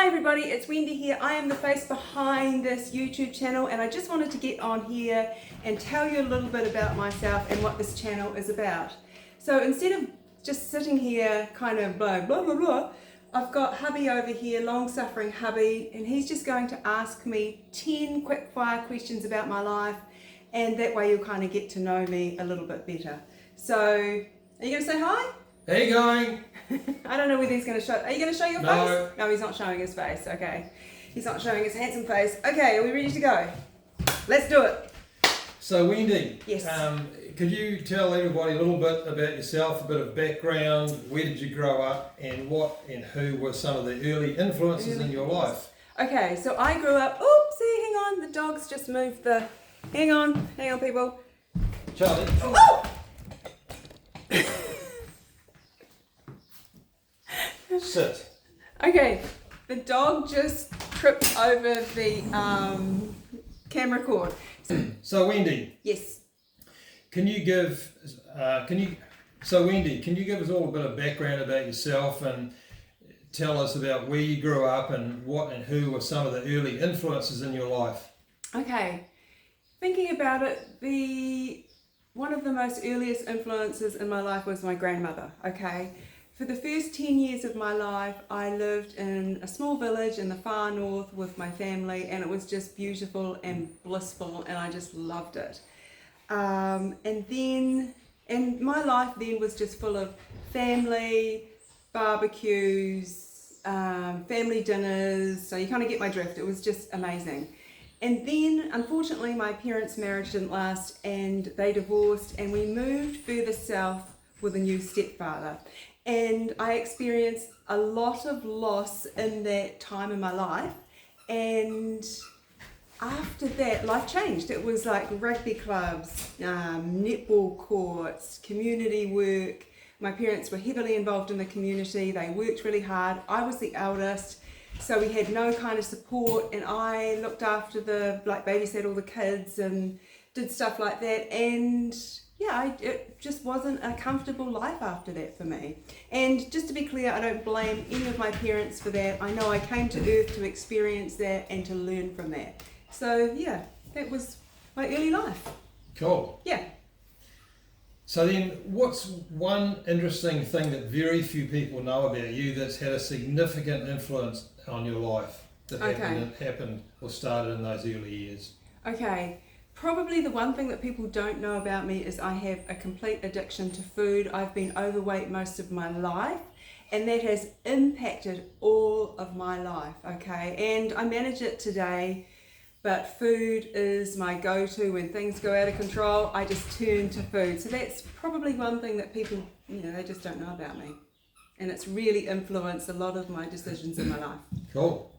everybody, it's Wendy here. I am the face behind this YouTube channel and I just wanted to get on here and tell you a little bit about myself and what this channel is about. So instead of just sitting here kind of blah blah blah blah, I've got hubby over here, long-suffering hubby, and he's just going to ask me 10 quick-fire questions about my life, and that way you'll kind of get to know me a little bit better. So, are you going to say hi? How you going? I don't know whether he's going to show. Are you going to show your face? No, he's not showing his face. Okay, he's not showing his handsome face. Okay, are we ready to go? Let's do it. So Wendy, Yes. Could you tell everybody a little bit about yourself, a bit of background, where did you grow up, and what and who were some of the early influences in your life? Okay, so I grew up. Oopsie, hang on. The dog's just moved the. Hang on, people. Charlie. Oh! Sit. Okay, the dog just tripped over the camera cord. So Wendy, Yes. can you give us all a bit of background about yourself and tell us about where you grew up and what and who were some of the early influences in your life? Okay, thinking about it, one of the most earliest influences in my life was my grandmother. Okay, for the first 10 years of my life, I lived in a small village in the far north with my family, and it was just beautiful and blissful, and I just loved it. And my life then was just full of family, barbecues, family dinners, so you kind of get my drift. It was just amazing. And then, unfortunately, my parents' marriage didn't last and they divorced, and we moved further south with a new stepfather. And I experienced a lot of loss in that time in my life. And after that, life changed. It was like rugby clubs, netball courts, community work. My parents were heavily involved in the community. They worked really hard. I was the eldest, so we had no kind of support, and I looked after babysat all the kids and did stuff like that. And yeah, it just wasn't a comfortable life after that for me. And just to be clear, I don't blame any of my parents for that. I know I came to Earth to experience that and to learn from that. So yeah, that was my early life. Cool. Yeah. So then, what's one interesting thing that very few people know about you that's had a significant influence on your life that happened or started in those early years? Okay. Probably the one thing that people don't know about me is I have a complete addiction to food. I've been overweight most of my life, and that has impacted all of my life, okay? And I manage it today, but food is my go-to. When things go out of control, I just turn to food. So that's probably one thing that people, they just don't know about me. And it's really influenced a lot of my decisions in my life. Cool.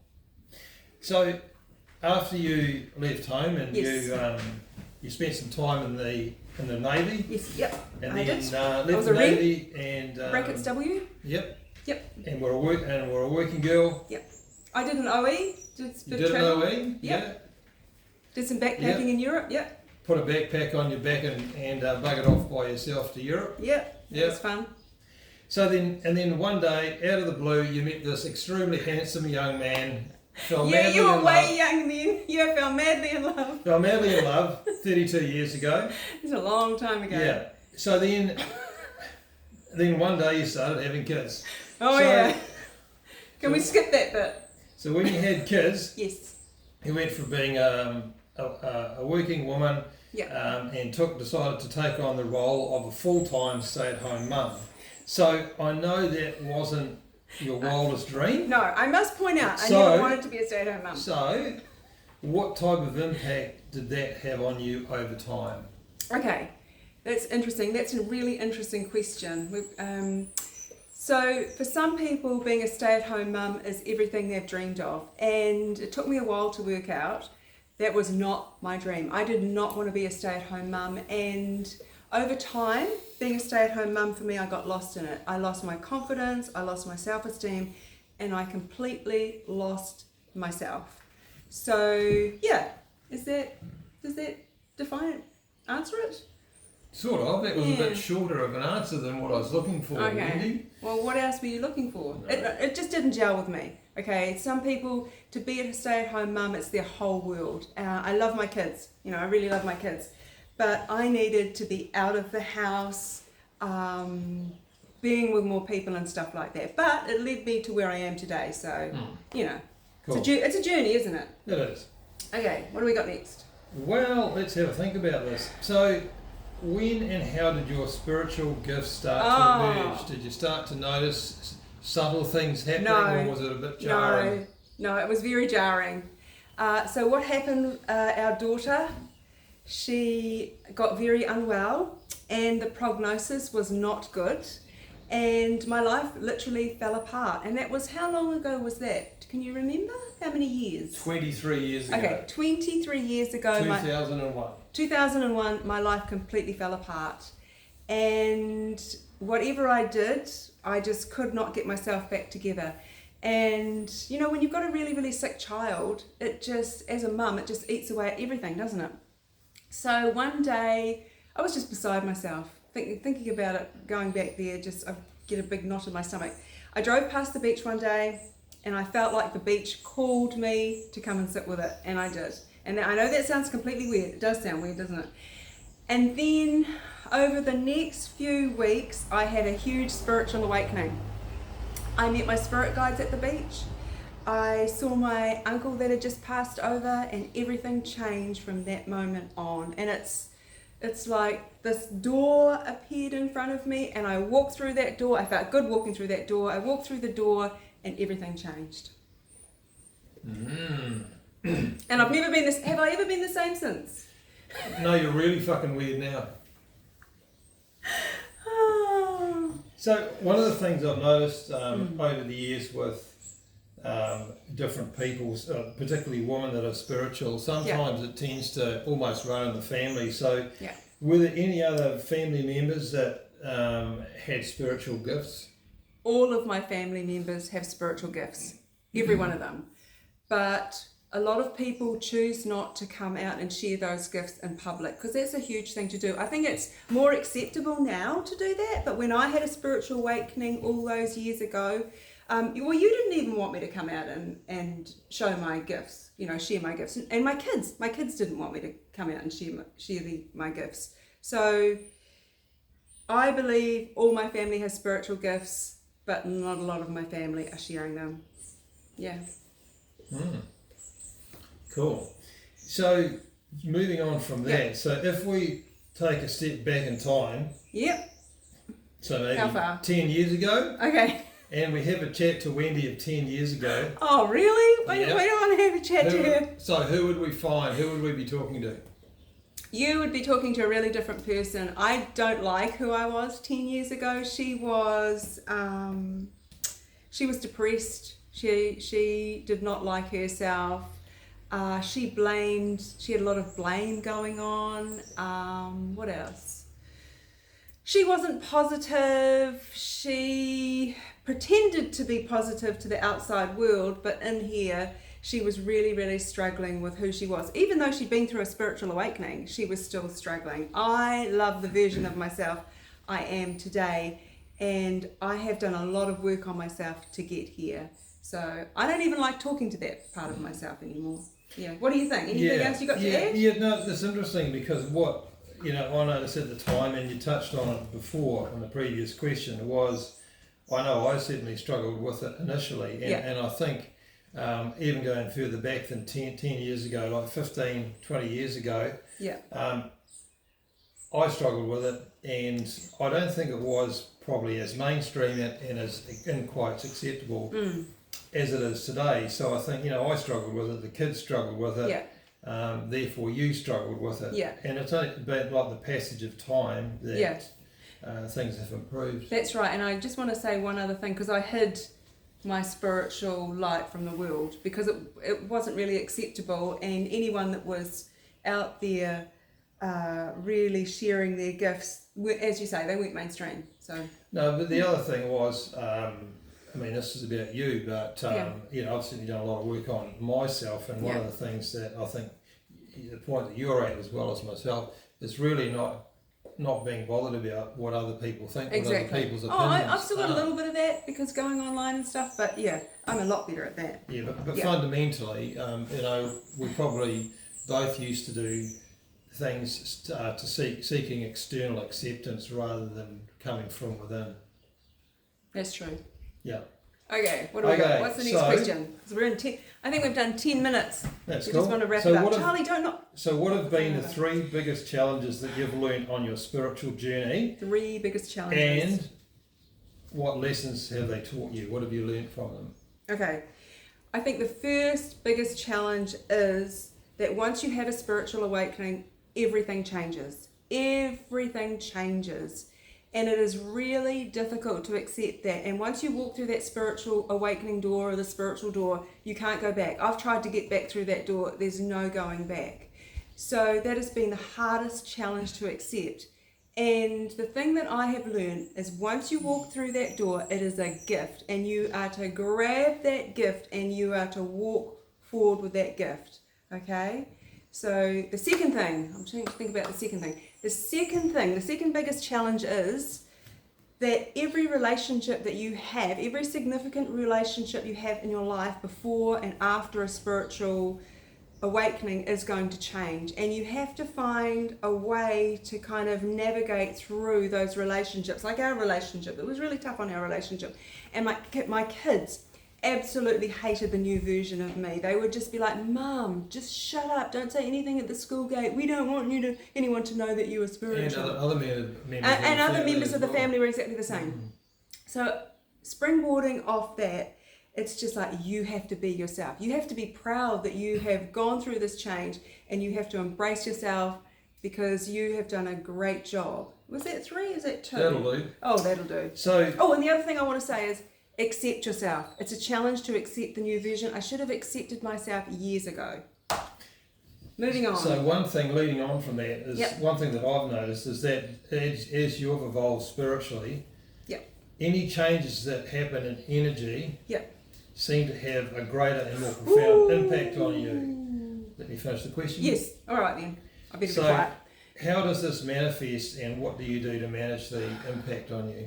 So, after you left home and Yes. you spent some time in the Navy. Yes, yep. And I then did. left the Navy and Brackets W. Yep. Yep. And we're a working girl. Yep. I did an OE. You did an OE. Yep. Yeah. Did some backpacking in Europe. Yep. Put a backpack on your back and buggered off by yourself to Europe. Yep. Yep. It was fun. So then one day, out of the blue, you met this extremely handsome young man. Yeah, you were way young then. You fell madly in love. Fell madly in love 32 years ago. It's a long time ago. Yeah. So then one day you started having kids. Oh yeah. Can we skip that bit? So when you had kids, Yes. you went from being a working woman Yeah. and decided to take on the role of a full-time stay-at-home mum. So I know that wasn't your wildest dream. No, I must point out, I never wanted to be a stay-at-home mum. So, what type of impact did that have on you over time? Okay, that's interesting. That's a really interesting question. So for some people, being a stay-at-home mum is everything they've dreamed of, and it took me a while to work out that was not my dream. I did not want to be a stay-at-home mum, and over time, being a stay-at-home mum, for me, I got lost in it. I lost my confidence, I lost my self-esteem, and I completely lost myself. So yeah, does that answer it? Sort of. That was a bit shorter of an answer than what I was looking for, Okay. Wendy. Well, what else were you looking for? No. It just didn't gel with me. Okay, some people, to be a stay-at-home mum, it's their whole world. I love my kids, I really love my kids, but I needed to be out of the house, being with more people and stuff like that. But it led me to where I am today, so, Cool. it's a journey, isn't it? It is. Okay, what do we got next? Well, let's have a think about this. So, when and how did your spiritual gifts start to emerge? Did you start to notice subtle things happening, or was it a bit jarring? No, it was very jarring. So what happened, our daughter, she got very unwell and the prognosis was not good, and my life literally fell apart. And that was, how long ago was that? Can you remember? How many years? 23 years ago. Okay, 23 years ago. 2001. 2001, my life completely fell apart. And whatever I did, I just could not get myself back together. And, when you've got a really, really sick child, it just, as a mum, it just eats away at everything, doesn't it? So one day, I was just beside myself, thinking about it, going back there, I get a big knot in my stomach. I drove past the beach one day, and I felt like the beach called me to come and sit with it, and I did. And I know that sounds completely weird. It does sound weird, doesn't it? And then over the next few weeks, I had a huge spiritual awakening. I met my spirit guides at the beach. I saw my uncle that had just passed over, and everything changed from that moment on. And it's like this door appeared in front of me, and I walked through that door. I felt good walking through that door. I walked through the door, and everything changed. And I've never been have I ever been the same since? No, you're really fucking weird now. So one of the things I've noticed over the years with different people, particularly women that are spiritual, sometimes it tends to almost run in the family. So were there any other family members that had spiritual gifts? All of my family members have spiritual gifts, every one of them. But a lot of people choose not to come out and share those gifts in public, because that's a huge thing to do. I think it's more acceptable now to do that, but when I had a spiritual awakening all those years ago, you didn't even want me to come out and show my gifts, share my gifts. And my kids didn't want me to come out and share my gifts. So I believe all my family has spiritual gifts, but not a lot of my family are sharing them. Yeah. Cool. So moving on from that, so if we take a step back in time, so maybe how far? 10 years ago, okay, and we have a chat to Wendy of 10 years ago. Oh really? We don't want to have a chat to her. So who would we find? Who would we be talking to? You would be talking to a really different person. I don't like who I was 10 years ago. She was depressed. She did not like herself. She had a lot of blame going on. What else? She wasn't positive. She pretended to be positive to the outside world, but in here, she was really, really struggling with who she was. Even though she'd been through a spiritual awakening, she was still struggling. I love the version of myself I am today, and I have done a lot of work on myself to get here. So I don't even like talking to that part of myself anymore. Yeah. What do you think? Anything else you got to add? Yeah, no, it's interesting because what, I noticed at the time, and you touched on it before in the previous question, was I know I certainly struggled with it initially. And I think even going further back than 10 years ago, like 15, 20 years ago, I struggled with it, and I don't think it was probably as mainstream and as, in quotes, acceptable as it is today. So I think, I struggled with it, the kids struggled with it, therefore you struggled with it. Yeah. And it's only been like the passage of time that things have improved. That's right. And I just want to say one other thing, because I hid my spiritual light from the world because it wasn't really acceptable, and anyone that was out there really sharing their gifts, as you say, they weren't mainstream. So no, but the other thing was, this is about you, but I've certainly done a lot of work on myself, and one of the things that I think the point that you're at as well as myself is really not not being bothered about what other people think, what Exactly. other people's Oh, opinions I've still got a are. little bit of that because going online and stuff, but yeah, I'm a lot better at that. Yeah, but Yeah. fundamentally, you know, we probably both used to do things to seeking external acceptance rather than coming from within. That's true. Yeah, Okay, what do we got? Okay, What's the next so- question? Because we're in 10, I think we've done 10 minutes. that's We cool. just want to wrap So it up. what have- Charlie, don't not. So what have been the 3 biggest challenges that you've learnt on your spiritual journey, 3 biggest challenges. and what lessons have they taught you? What have you learnt from them? Okay, I think the first biggest challenge is that once you have a spiritual awakening, everything changes. Everything changes. And it is really difficult to accept that. And once you walk through that spiritual awakening door or the spiritual door, you can't go back. I've tried to get back through that door. There's no going back. So that has been the hardest challenge to accept. And the thing that I have learned is once you walk through that door, it is a gift. And you are to grab that gift and you are to walk forward with that gift. Okay? So the second thing, I'm trying to think about the second thing. The second biggest challenge is that every relationship that you have, every significant relationship you have in your life before and after a spiritual awakening is going to change. And you have to find a way to kind of navigate through those relationships. Like our relationship, it was really tough on our relationship. And my kids absolutely hated the new version of me. They would just be like, Mum, just shut up, don't say anything at the school gate, we don't want anyone to know that you are spiritual. And other members And other members of the well. family were exactly the same. So springboarding off that, it's just like you have to be yourself. You have to be proud that you have gone through this change and you have to embrace yourself because you have done a great job. Was that 3? Is that 2? That'll do. Oh, that'll do. So Oh, and the other thing I want to say is accept yourself. It's a challenge to accept the new version. I should have accepted myself years ago. Moving on. So one thing leading on from that is Yep. one thing that I've noticed is that as you've evolved spiritually, Yep. any changes that happen in energy Yep. seem to have a greater and more profound impact on you. Let me finish the question. Yes. All right then. I better So- be quiet. How does this manifest and what do you do to manage the impact on you?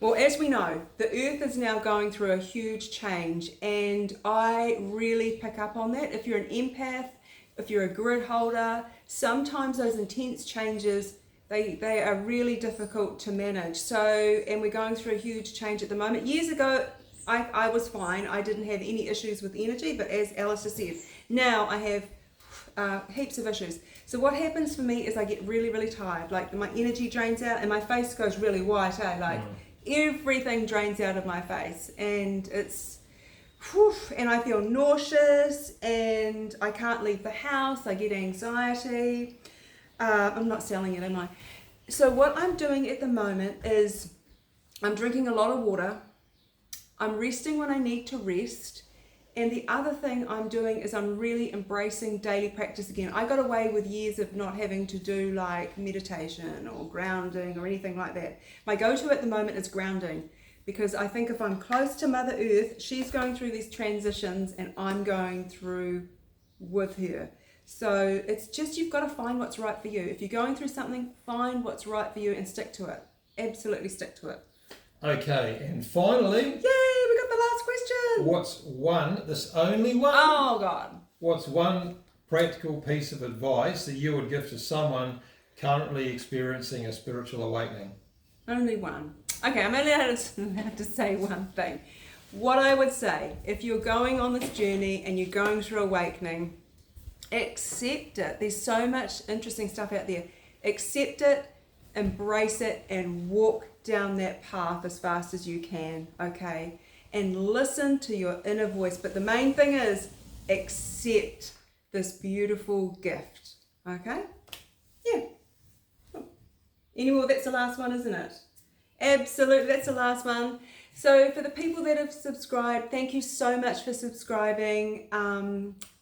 Well, as we know, the earth is now going through a huge change, and I really pick up on that. If you're an empath, if you're a grid holder, sometimes those intense changes, they are really difficult to manage. So, and we're going through a huge change at the moment. Years ago, I was fine. I didn't have any issues with energy, but as Alistair said, now I have heaps of issues. So what happens for me is I get really, really tired. Like my energy drains out and my face goes really white, like everything drains out of my face, and it's and I feel nauseous and I can't leave the house. I get anxiety. I'm not selling it, am I? So what I'm doing at the moment is I'm drinking a lot of water. I'm resting when I need to rest. And the other thing I'm doing is I'm really embracing daily practice again. I got away with years of not having to do like meditation or grounding or anything like that. My go-to at the moment is grounding, because I think if I'm close to Mother Earth, she's going through these transitions and I'm going through with her. So it's just, you've got to find what's right for you. If you're going through something, find what's right for you and stick to it. Absolutely stick to it. Okay, and finally, Yay, we got the last question. what's only one? Oh God. What's one practical piece of advice that you would give to someone currently experiencing a spiritual awakening? Only one. Okay, I'm only allowed to say one thing. What I would say, if you're going on this journey and you're going through awakening, accept it. There's so much interesting stuff out there. Accept it, embrace it, and walk down that path as fast as you can, okay? And listen to your inner voice. But the main thing is accept this beautiful gift, okay? Yeah. Anymore, that's the last one, isn't it? Absolutely, that's the last one. So for the people that have subscribed, thank you so much for subscribing.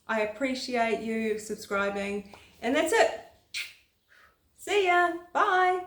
I appreciate you subscribing. And that's it. See ya. Bye.